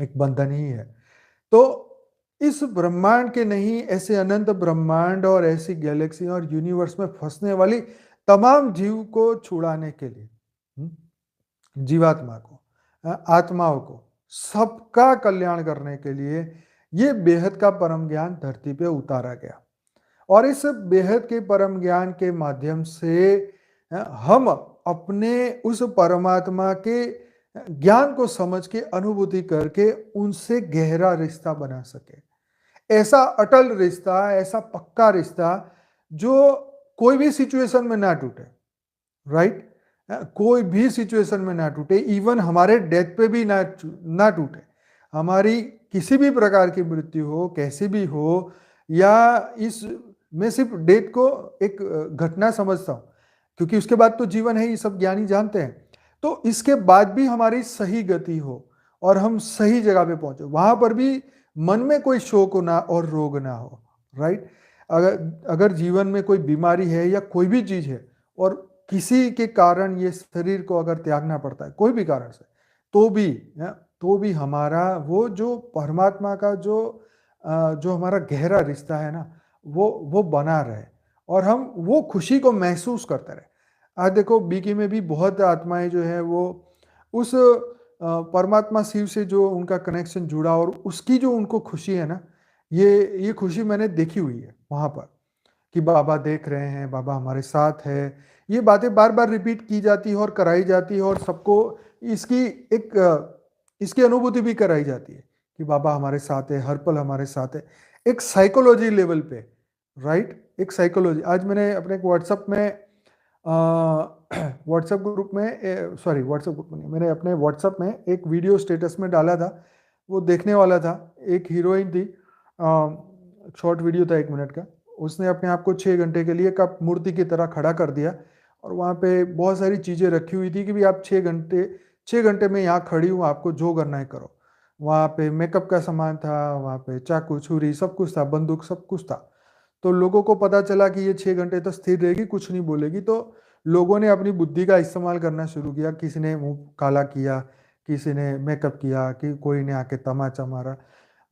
A: एक बंधन ही है। तो इस ब्रह्मांड के नहीं, ऐसे अनंत ब्रह्मांड और ऐसी गैलेक्सी और यूनिवर्स में फंसने वाली तमाम जीव को छुड़ाने के लिए, जीवात्मा को, आत्माओं को, सबका कल्याण करने के लिए ये बेहद का परम ज्ञान धरती पे उतारा गया। और इस बेहद के परम ज्ञान के माध्यम से हम अपने उस परमात्मा के ज्ञान को समझ के, अनुभूति करके उनसे गहरा रिश्ता बना सके। ऐसा अटल रिश्ता, ऐसा पक्का रिश्ता जो कोई भी सिचुएशन में ना टूटे, राइट? कोई भी सिचुएशन में ना टूटे, इवन हमारे डेथ पे भी ना टूटे। हमारी किसी भी प्रकार की मृत्यु हो, कैसी भी हो, या इस मैं सिर्फ डेथ को एक घटना समझता हूं, क्योंकि उसके बाद तो जीवन है, ये सब ज्ञानी जानते हैं। तो इसके बाद भी हमारी सही गति हो और हम सही जगह पे पहुंचे, वहां पर भी मन में कोई शोक ना और रोग ना हो, राइट? अगर जीवन में कोई बीमारी है या कोई भी चीज है और किसी के कारण ये शरीर को अगर त्यागना पड़ता है कोई भी कारण से, तो भी हमारा वो जो परमात्मा का जो हमारा गहरा रिश्ता है ना, वो बना रहे और हम वो खुशी को महसूस करते रहे। आज देखो बीकी में भी बहुत आत्माएं जो है वो उस परमात्मा शिव से जो उनका कनेक्शन जुड़ा और उसकी जो उनको खुशी है ना, ये खुशी मैंने देखी हुई है वहां पर, कि बाबा देख रहे हैं, बाबा हमारे साथ है। ये बातें बार बार रिपीट की जाती है और कराई जाती है और सबको इसकी अनुभूति भी कराई जाती है कि बाबा हमारे साथ है, हर पल हमारे साथ है, एक साइकोलॉजी लेवल पे, राइट? एक साइकोलॉजी। आज मैंने अपने व्हाट्सएप में व्हाट्सएप ग्रुप में, सॉरी व्हाट्सएप ग्रुप में नहीं, मैंने अपने व्हाट्सएप में एक वीडियो स्टेटस में डाला था, वो देखने वाला था। एक हीरोइन थी, शॉर्ट वीडियो था 1 मिनट का, उसने अपने आप को 6 घंटे के लिए कप मूर्ति की तरह खड़ा कर दिया और वहाँ पे बहुत सारी चीज़ें रखी हुई थी कि भी आप 6 घंटे में यहाँ खड़ी हूँ, आपको जो करना है करो। वहाँ पे मेकअप का सामान था, वहाँ पे चाकू छुरी सब कुछ था, बंदूक सब कुछ था। तो लोगों को पता चला कि ये 6 घंटे तो स्थिर रहेगी, कुछ नहीं बोलेगी, तो लोगों ने अपनी बुद्धि का इस्तेमाल करना शुरू किया। किसी ने मुंह काला किया, किसी ने मेकअप किया, कि कोई ने आके तमाचा मारा।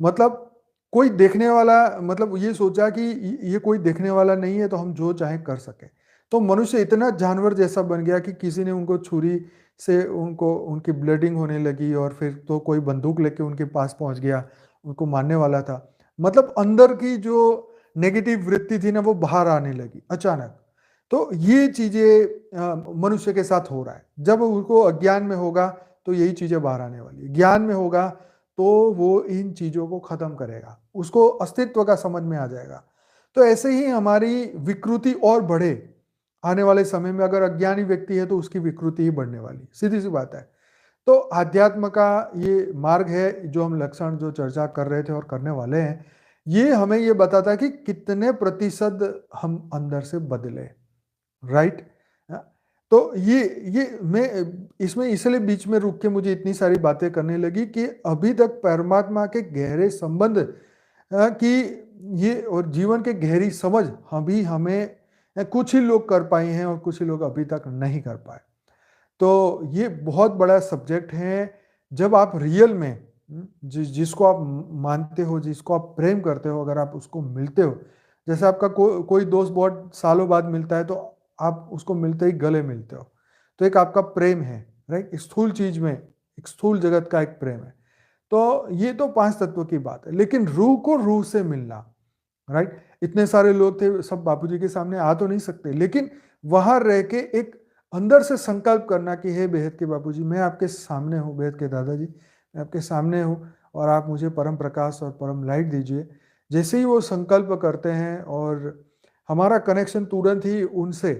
A: मतलब कोई देखने वाला, मतलब ये सोचा कि ये कोई देखने वाला नहीं है तो हम जो चाहे कर सके। तो मनुष्य इतना जानवर जैसा बन गया कि किसी ने उनको छुरी से उनकी ब्लीडिंग होने लगी और फिर तो कोई बंदूक लेके उनके पास पहुंच गया, उनको मारने वाला था। मतलब अंदर की जो नेगेटिव वृत्ति थी ना वो बाहर आने लगी अचानक। तो ये चीजें मनुष्य के साथ हो रहा है। जब उसको अज्ञान में होगा तो यही चीजें बाहर आने वाली, ज्ञान में होगा तो वो इन चीजों को खत्म करेगा, उसको अस्तित्व का समझ में आ जाएगा। तो ऐसे ही हमारी विकृति और बढ़े आने वाले समय में। अगर अज्ञानी व्यक्ति है तो उसकी विकृति ही बढ़ने वाली, सीधी सी बात है। तो अध्यात्म का ये मार्ग है, जो हम लक्षण जो चर्चा कर रहे थे और करने वाले हैं, ये हमें ये बताता है कि कितने प्रतिशत हम अंदर से बदले, राइट? तो ये मैं इसमें इसलिए बीच में रुक के मुझे इतनी सारी बातें करने लगी कि अभी तक परमात्मा के गहरे संबंध की ये और जीवन के गहरी समझ अभी हमें कुछ ही लोग कर पाए हैं और कुछ ही लोग अभी तक नहीं कर पाए। तो ये बहुत बड़ा सब्जेक्ट है। जब आप रियल में जिसको आप मानते हो, जिसको आप प्रेम करते हो, अगर आप उसको मिलते हो, जैसे आपका कोई दोस्त बहुत सालों बाद मिलता है तो आप उसको मिलते ही गले मिलते हो, तो एक आपका प्रेम है, राइट। स्थूल चीज में, एक स्थूल जगत का एक प्रेम है। तो ये तो पांच तत्वों की बात है, लेकिन रूह को रूह से मिलना, राइट। इतने सारे लोग थे, सब बापूजी के सामने आ तो नहीं सकते, लेकिन वहां रह के एक अंदर से संकल्प करना कि हे बेहद के बापूजी, मैं आपके सामने हूँ, बेहद के दादाजी मैं आपके सामने हूँ और आप मुझे परम प्रकाश और परम लाइट दीजिए। जैसे ही वो संकल्प करते हैं और हमारा कनेक्शन तुरंत ही उनसे,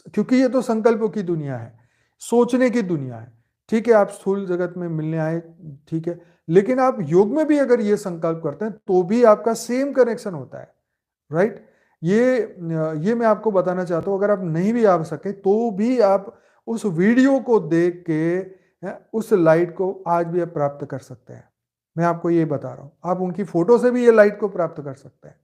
A: क्योंकि ये तो संकल्पों की दुनिया है, सोचने की दुनिया है। ठीक है, आप स्थूल जगत में मिलने आए, ठीक है, लेकिन आप योग में भी अगर ये संकल्प करते हैं तो भी आपका सेम कनेक्शन होता है, राइट। ये मैं आपको बताना चाहता हूं। अगर आप नहीं भी आ सके तो भी आप उस वीडियो को देख के उस लाइट को आज भी आप प्राप्त कर सकते हैं। मैं आपको ये बता रहा हूं, आप उनकी फोटो से भी ये लाइट को प्राप्त कर सकते हैं।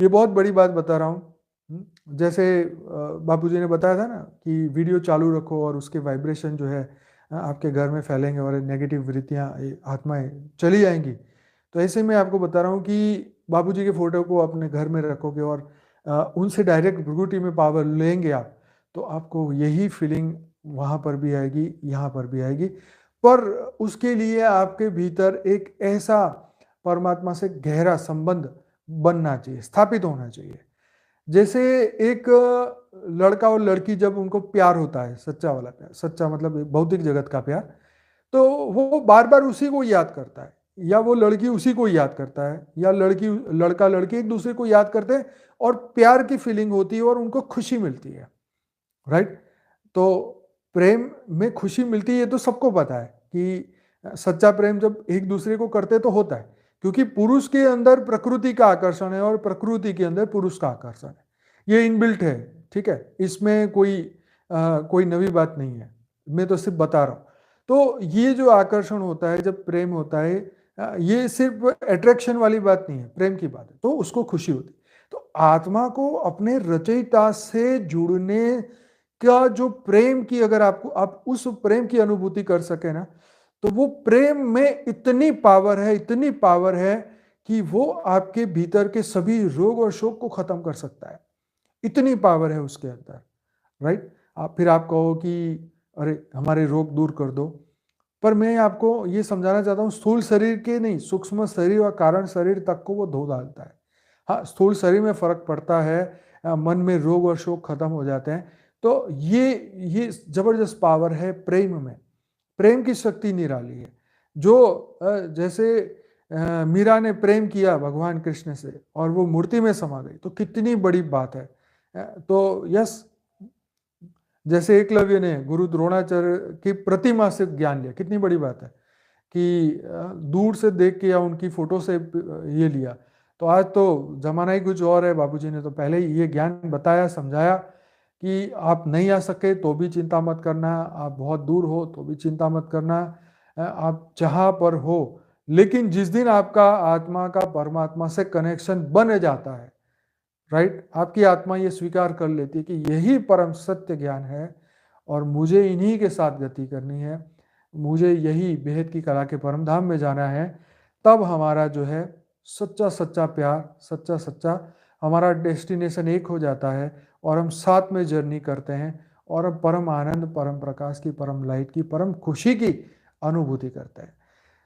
A: ये बहुत बड़ी बात बता रहा हूं। जैसे बापूजी ने बताया था ना कि वीडियो चालू रखो और उसके वाइब्रेशन जो है आपके घर में फैलेंगे और नेगेटिव वृत्तियां, आत्माएं चली आएंगी। तो ऐसे में आपको बता रहा हूँ कि बापूजी के फोटो को अपने घर में रखोगे और उनसे डायरेक्ट भृगुटी में पावर लेंगे आप, तो आपको यही फीलिंग वहां पर भी आएगी, यहाँ पर भी आएगी। पर उसके लिए आपके भीतर एक ऐसा परमात्मा से गहरा संबंध बनना चाहिए, स्थापित होना चाहिए। जैसे एक लड़का और लड़की, जब उनको प्यार होता है, सच्चा वाला प्यार, सच्चा मतलब भौतिक जगत का प्यार, तो वो बार बार उसी को याद करता है, या वो लड़की उसी को याद करता है, या लड़का लड़की एक दूसरे को याद करते हैं और प्यार की फीलिंग होती है और उनको खुशी मिलती है, राइट। तो प्रेम में खुशी मिलती है, ये तो सबको पता है कि सच्चा प्रेम जब एक दूसरे को करते तो होता है, क्योंकि पुरुष के अंदर प्रकृति का आकर्षण है और प्रकृति के अंदर पुरुष का आकर्षण है, ये इनबिल्ट है, ठीक है। इसमें कोई नवी बात नहीं है, मैं तो सिर्फ बता रहा हूं। तो ये जो आकर्षण होता है, जब प्रेम होता है, ये सिर्फ अट्रैक्शन वाली बात नहीं है, प्रेम की बात है, तो उसको खुशी होती है। तो आत्मा को अपने रचयिता से जुड़ने का जो प्रेम की, अगर आप उस प्रेम की अनुभूति कर सके ना, तो वो प्रेम में इतनी पावर है, इतनी पावर है कि वो आपके भीतर के सभी रोग और शोक को खत्म कर सकता है। इतनी पावर है उसके अंदर, राइट। फिर आप कहो कि अरे हमारे रोग दूर कर दो, पर मैं आपको ये समझाना चाहता हूँ, स्थूल शरीर के नहीं, सूक्ष्म शरीर और कारण शरीर तक को वो धो डालता है। हाँ, स्थूल शरीर में फर्क पड़ता है, मन में रोग और शोक खत्म हो जाते हैं। तो ये जबरदस्त पावर है प्रेम में। प्रेम की शक्ति निराली है। जो जैसे मीरा ने प्रेम किया भगवान कृष्ण से और वो मूर्ति में समा गई, तो कितनी बड़ी बात है। तो यस, जैसे एकलव्य ने गुरु द्रोणाचार्य की प्रतिमा से ज्ञान लिया, कितनी बड़ी बात है कि दूर से देख के या उनकी फोटो से ये लिया। तो आज तो जमाना ही कुछ और है। बाबूजी ने तो पहले ही ये ज्ञान बताया, समझाया कि आप नहीं आ सके तो भी चिंता मत करना, आप बहुत दूर हो तो भी चिंता मत करना, आप जहाँ पर हो, लेकिन जिस दिन आपका आत्मा का परमात्मा से कनेक्शन बन जाता है, राइट, आपकी आत्मा ये स्वीकार कर लेती है कि यही परम सत्य ज्ञान है और मुझे इन्हीं के साथ गति करनी है, मुझे यही बेहद की कला के परम धाम में जाना है। तब हमारा जो है सच्चा सच्चा प्यार, सच्चा सच्चा हमारा डेस्टिनेशन एक हो जाता है और हम साथ में जर्नी करते हैं और हम परम आनंद, परम प्रकाश की, परम लाइट की, परम खुशी की अनुभूति करते हैं।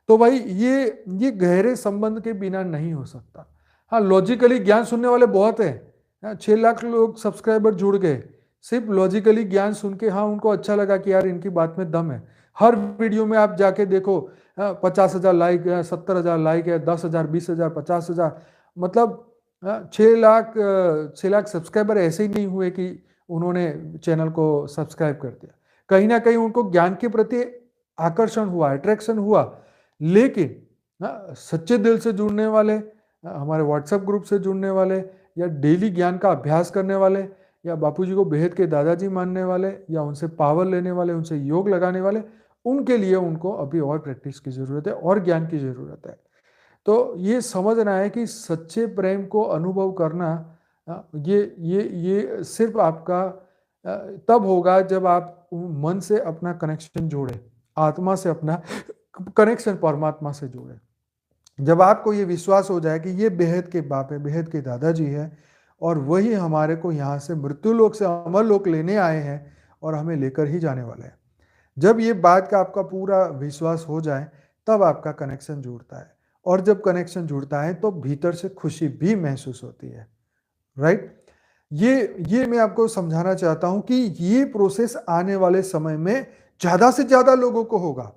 A: तो भाई ये गहरे संबंध के बिना नहीं हो सकता। हाँ, लॉजिकली ज्ञान सुनने वाले बहुत हैं। हाँ, 6 लाख लोग सब्सक्राइबर जुड़ गए सिर्फ लॉजिकली ज्ञान सुन के। हाँ, उनको अच्छा लगा कि यार इनकी बात में दम है। हर वीडियो में आप जाके देखो, 50,000 लाइक है, 70,000 लाइक है, 10,000, 20,000, 50,000, मतलब 6 लाख सब्सक्राइबर ऐसे ही नहीं हुए कि उन्होंने चैनल को सब्सक्राइब कर दिया। कहीं ना कहीं उनको ज्ञान के प्रति आकर्षण हुआ, अट्रैक्शन हुआ। लेकिन सच्चे दिल से जुड़ने वाले, हमारे व्हाट्सएप ग्रुप से जुड़ने वाले, या डेली ज्ञान का अभ्यास करने वाले, या बापूजी को बेहद के दादाजी मानने वाले, या उनसे पावर लेने वाले, उनसे योग लगाने वाले, उनके लिए उनको अभी और प्रैक्टिस की जरूरत है और ज्ञान की जरूरत है। तो ये समझना है कि सच्चे प्रेम को अनुभव करना ये सिर्फ आपका तब होगा जब आप मन से अपना कनेक्शन जोड़े, आत्मा से अपना कनेक्शन परमात्मा से जोड़े। जब आपको ये विश्वास हो जाए कि ये बेहद के बाप है, बेहद के दादाजी है, और वही हमारे को यहाँ से मृत्युलोक से अमरलोक लेने आए हैं और हमें लेकर ही जाने वाले हैं। जब ये बात का आपका पूरा विश्वास हो जाए, तब आपका कनेक्शन जुड़ता है, और जब कनेक्शन जुड़ता है तो भीतर से खुशी भी महसूस होती है, राइट? ये मैं आपको समझाना चाहता हूं कि ये प्रोसेस आने वाले समय में ज्यादा से ज्यादा लोगों को होगा।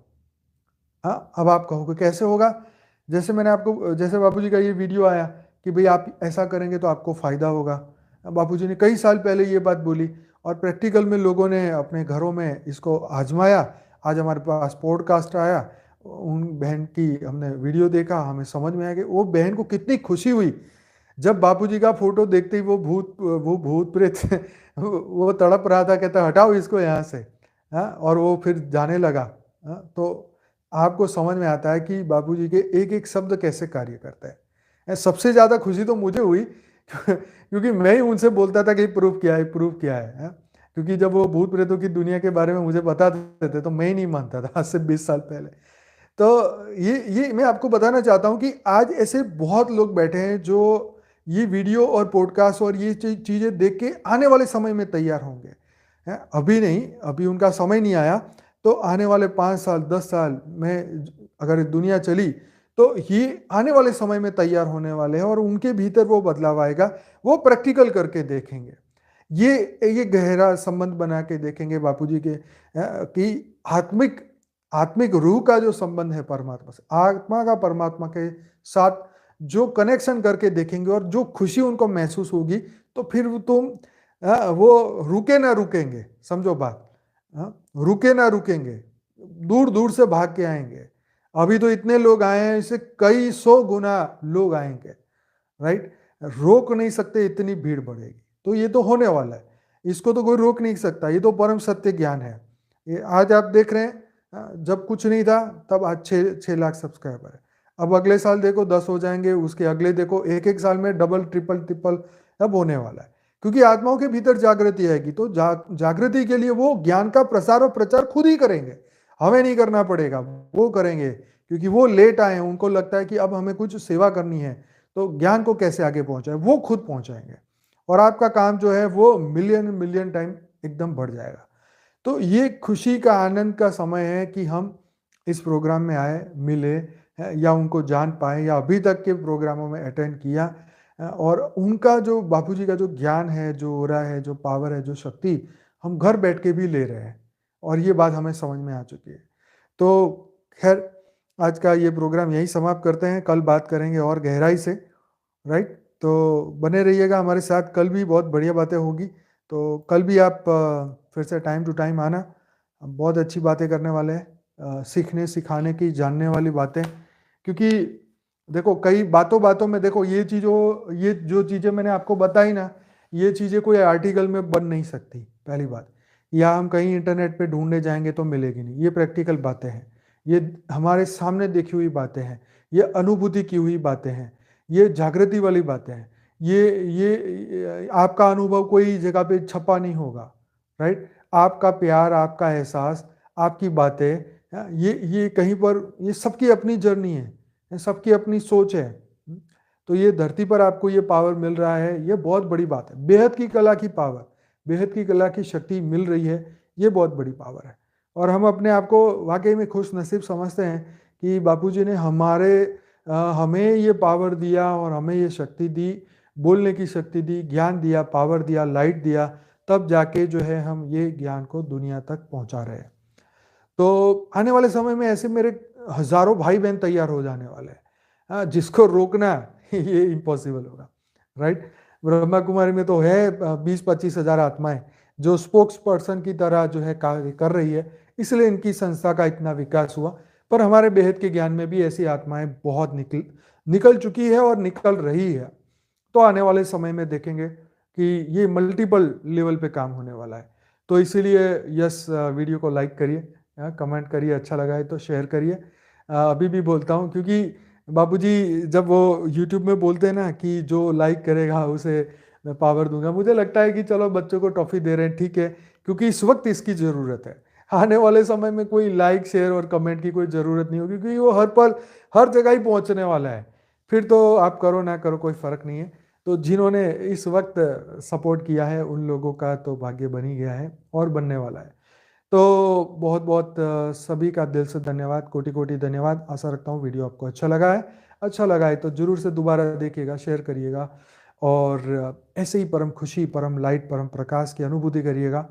A: हाँ, अब आप कहोगे कैसे होगा? जैसे बापूजी का ये वीडियो आया कि भाई आप ऐसा करेंगे तो आपको फायदा होगा। बापूजी ने कई साल पहले ये बात बोली, और प्रैक्टिकल में लोगों ने अपने घरों में इसको आजमाया। आज हमारे पास पॉडकास्ट आया, उन बहन की हमने वीडियो देखा, हमें समझ में आया कि वो बहन को कितनी खुशी हुई जब बापूजी का फोटो देखते ही वो भूत प्रेत वो तड़प रहा था, कहता हटाओ इसको यहाँ से। हाँ, और वो फिर जाने लगा। हाँ, तो आपको समझ में आता है कि बापूजी के एक एक शब्द कैसे कार्य करता है। सबसे ज्यादा खुशी तो मुझे हुई क्योंकि मैं ही उनसे बोलता था कि प्रूफ किया है, प्रूफ किया है। हाँ? क्योंकि जब वो भूत प्रेतों की दुनिया के बारे में मुझे बताते थे तो मैं ही नहीं मानता था, आज से 20 साल पहले। तो ये मैं आपको बताना चाहता हूं कि आज ऐसे बहुत लोग बैठे हैं जो ये वीडियो और पॉडकास्ट और ये चीजें देख के आने वाले समय में तैयार होंगे। हैं? अभी नहीं, अभी उनका समय नहीं आया, तो आने वाले 5 साल 10 साल में अगर दुनिया चली तो ये आने वाले समय में तैयार होने वाले हैं, और उनके भीतर वो बदलाव आएगा। वो प्रैक्टिकल करके देखेंगे, ये गहरा संबंध बना के देखेंगे बापूजी के कि आत्मिक रूह का जो संबंध है परमात्मा से, आत्मा का परमात्मा के साथ जो कनेक्शन करके देखेंगे और जो खुशी उनको महसूस होगी, तो फिर वो रुके ना रुकेंगे। समझो बात, रुके ना रुकेंगे, दूर दूर से भाग के आएंगे। अभी तो इतने लोग आए हैं, इससे कई 100 गुना लोग आएंगे, राइट? रोक नहीं सकते, इतनी भीड़ बढ़ेगी। तो ये तो होने वाला है, इसको तो कोई रोक नहीं सकता। ये तो परम सत्य ज्ञान है। ये आज आप देख रहे हैं, जब कुछ नहीं था तब आज 6 लाख सब्सक्राइबर है। अब अगले साल देखो 10 हो जाएंगे, उसके अगले देखो, एक एक साल में डबल ट्रिपल ट्रिपल अब होने वाला है। क्योंकि आत्माओं के भीतर जागृति आएगी, तो जागृति के लिए वो ज्ञान का प्रसार और प्रचार खुद ही करेंगे, हमें नहीं करना पड़ेगा, वो करेंगे। क्योंकि वो लेट आए हैं, उनको लगता है कि अब हमें कुछ सेवा करनी है, तो ज्ञान को कैसे आगे पहुंचाए, वो खुद पहुंचाएंगे। और आपका काम जो है वो मिलियन मिलियन टाइम एकदम बढ़ जाएगा। तो ये खुशी का आनंद का समय है कि हम इस प्रोग्राम में आए, मिले, या उनको जान पाए, या अभी तक के प्रोग्रामों में अटेंड किया, और उनका जो बापूजी का जो ज्ञान है, जो हो रहा है, जो पावर है, जो शक्ति हम घर बैठ के भी ले रहे हैं, और ये बात हमें समझ में आ चुकी है। तो खैर, आज का ये प्रोग्राम यही समाप्त करते हैं, कल बात करेंगे और गहराई से, राइट? तो बने रहिएगा हमारे साथ, कल भी बहुत बढ़िया बातें होगी। तो कल भी आप फिर से टाइम टू टाइम आना, हम बहुत अच्छी बातें करने वाले हैं, सीखने सिखाने की, जानने वाली बातें। क्योंकि देखो, कई बातों बातों में देखो, ये जो चीज़ें मैंने आपको बताई ना, ये चीज़ें कोई आर्टिकल में बन नहीं सकती, पहली बात। या हम कहीं इंटरनेट पे ढूंढने जाएंगे तो मिलेगी नहीं। ये प्रैक्टिकल बातें हैं, ये हमारे सामने देखी हुई बातें हैं, ये अनुभूति की हुई बातें हैं, ये जागृति वाली बातें हैं। ये आपका अनुभव कोई जगह पे छपा नहीं होगा, राइट? आपका प्यार, आपका एहसास, आपकी बातें, ये कहीं पर, ये सबकी अपनी जर्नी है, सबकी अपनी सोच है। तो ये धरती पर आपको ये पावर मिल रहा है, ये बहुत बड़ी बात है। बेहद की कला की पावर, बेहद की कला की शक्ति मिल रही है, ये बहुत बड़ी पावर है। और हम अपने आप को वाकई में खुश नसीब समझते हैं कि बापूजी ने हमें ये पावर दिया, और हमें ये शक्ति दी, बोलने की शक्ति दी, ज्ञान दिया, पावर दिया, लाइट दिया, तब जाके जो है हम ये ज्ञान को दुनिया तक पहुंचा रहे हैं। तो आने वाले समय में ऐसे मेरे हजारों भाई बहन तैयार हो जाने वाले हैं, जिसको रोकना ये इम्पॉसिबल होगा, राइट? ब्रह्मा कुमारी में तो है 20-25 हजार आत्माएं जो स्पोक्स पर्सन की तरह जो है कार्य कर रही है, इसलिए इनकी संस्था का इतना विकास हुआ। पर हमारे बेहद के ज्ञान में भी ऐसी आत्माएं बहुत निकल चुकी है और निकल रही है। तो आने वाले समय में देखेंगे कि ये मल्टीपल लेवल पे काम होने वाला है। तो इसीलिए यस, वीडियो को लाइक करिए, कमेंट करिए, अच्छा लगा है तो शेयर करिए। अभी भी बोलता हूँ, क्योंकि बापूजी जब वो यूट्यूब में बोलते हैं ना कि जो लाइक करेगा उसे मैं पावर दूंगा। मुझे लगता है कि चलो बच्चों को टॉफी दे रहे हैं, ठीक है, क्योंकि इस वक्त इसकी जरूरत है। आने वाले समय में कोई लाइक शेयर और कमेंट की कोई जरूरत नहीं होगी, क्योंकि वो हर पल हर जगह ही पहुंचने वाला है। फिर तो आप करो ना करो कोई फर्क नहीं है। तो जिन्होंने इस वक्त सपोर्ट किया है उन लोगों का तो भाग्य बन ही गया है और बनने वाला है। तो बहुत बहुत सभी का दिल से धन्यवाद, कोटि कोटि धन्यवाद। आशा रखता हूँ वीडियो आपको अच्छा लगा है। अच्छा लगा है तो जरूर से दोबारा देखिएगा, शेयर करिएगा, और ऐसे ही परम खुशी, परम लाइट, परम प्रकाश की अनुभूति करिएगा।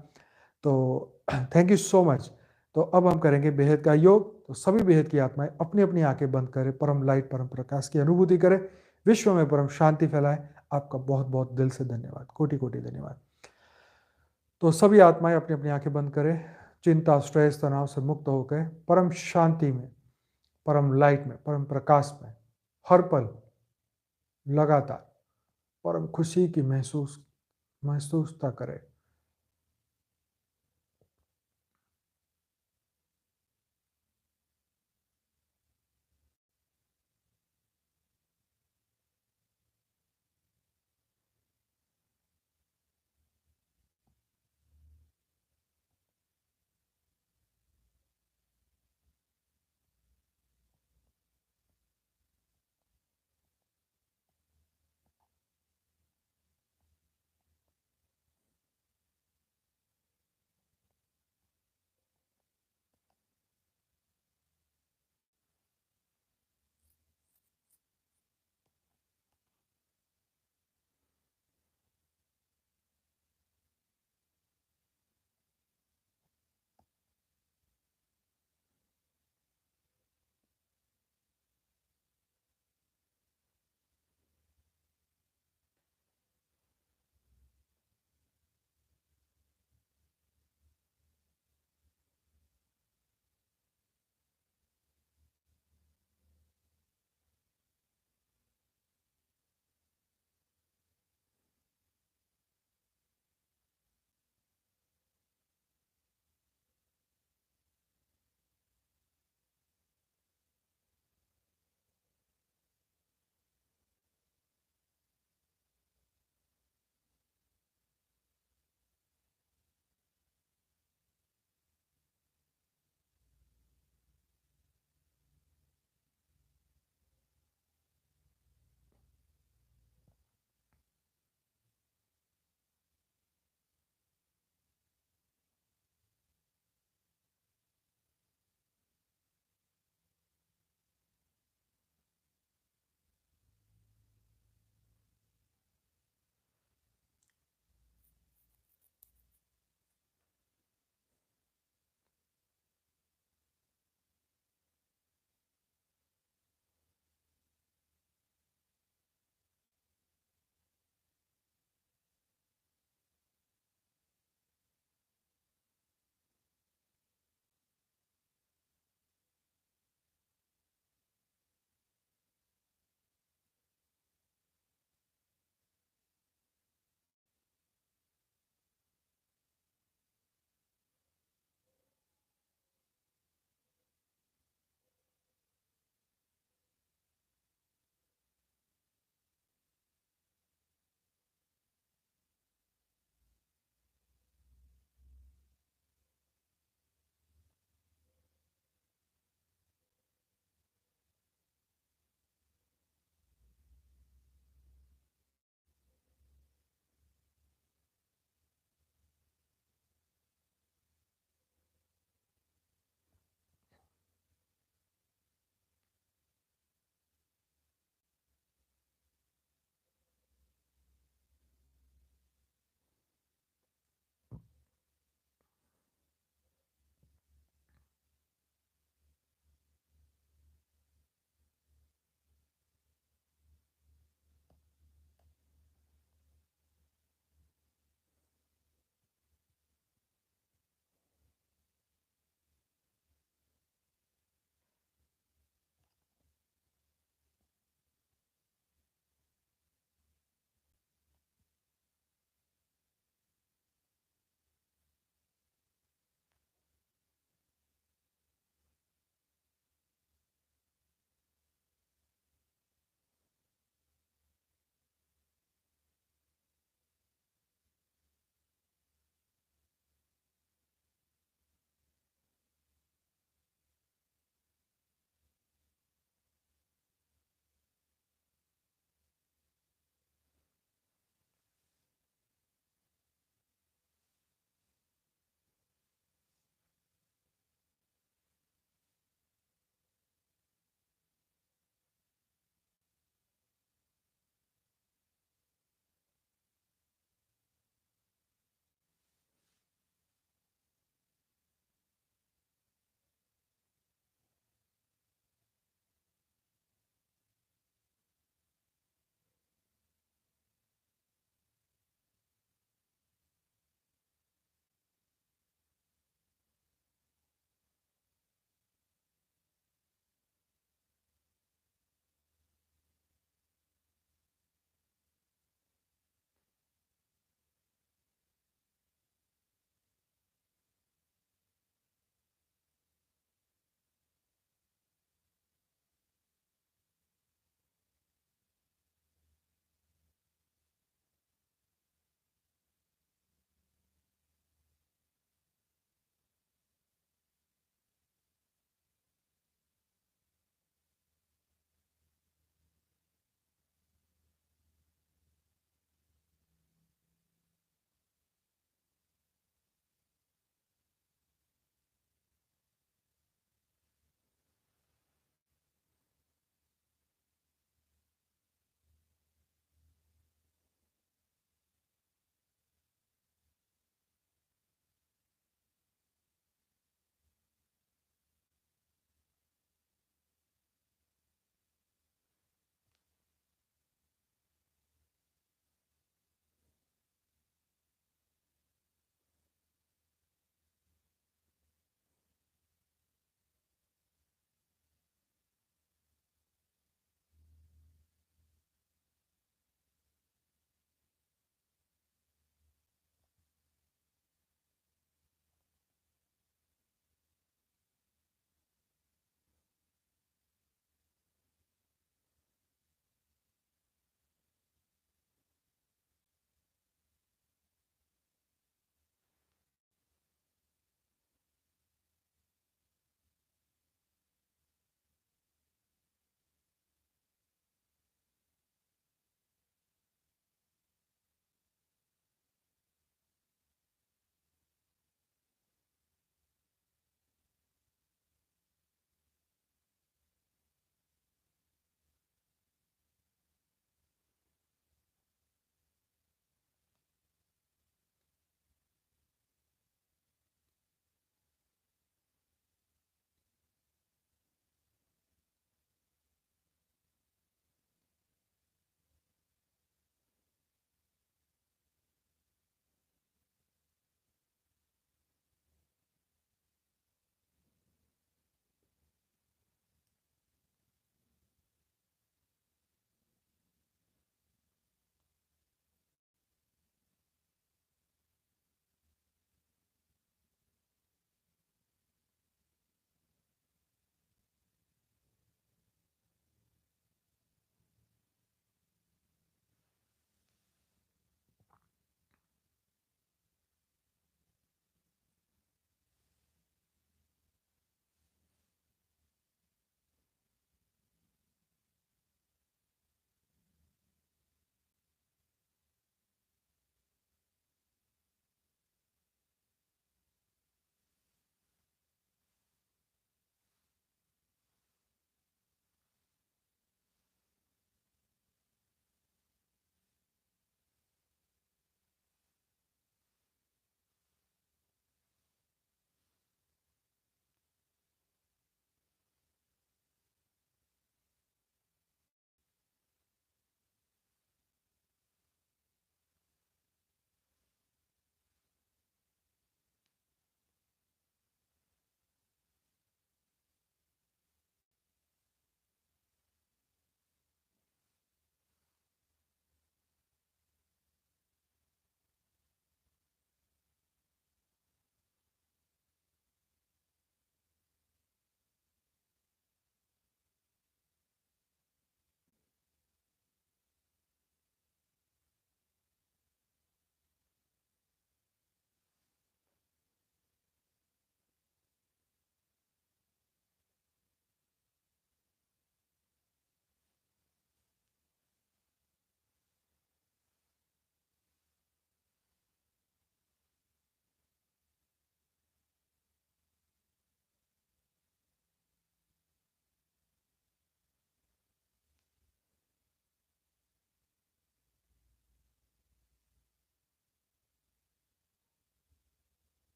A: तो थैंक यू सो मच। तो अब हम करेंगे बेहद का योग। तो सभी बेहद की आत्माएं अपनी अपनी आंखें बंद करें, परम लाइट, परम प्रकाश की अनुभूति करें, विश्व में परम शांति फैलाए। आपका बहुत बहुत दिल से धन्यवाद, कोटि कोटि धन्यवाद। तो सभी आत्माएं अपनी अपनी आंखें बंद करें, चिंता, स्ट्रेस, तनाव से मुक्त होकर परम शांति में, परम लाइट में, परम प्रकाश में हर पल लगातार परम खुशी की महसूसता करें।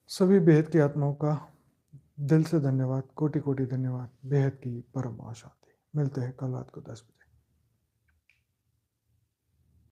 A: सभी बेहद की आत्माओं का दिल से धन्यवाद, कोटि-कोटि धन्यवाद। बेहद की परम आशाति। मिलते हैं कल रात को 10 बजे।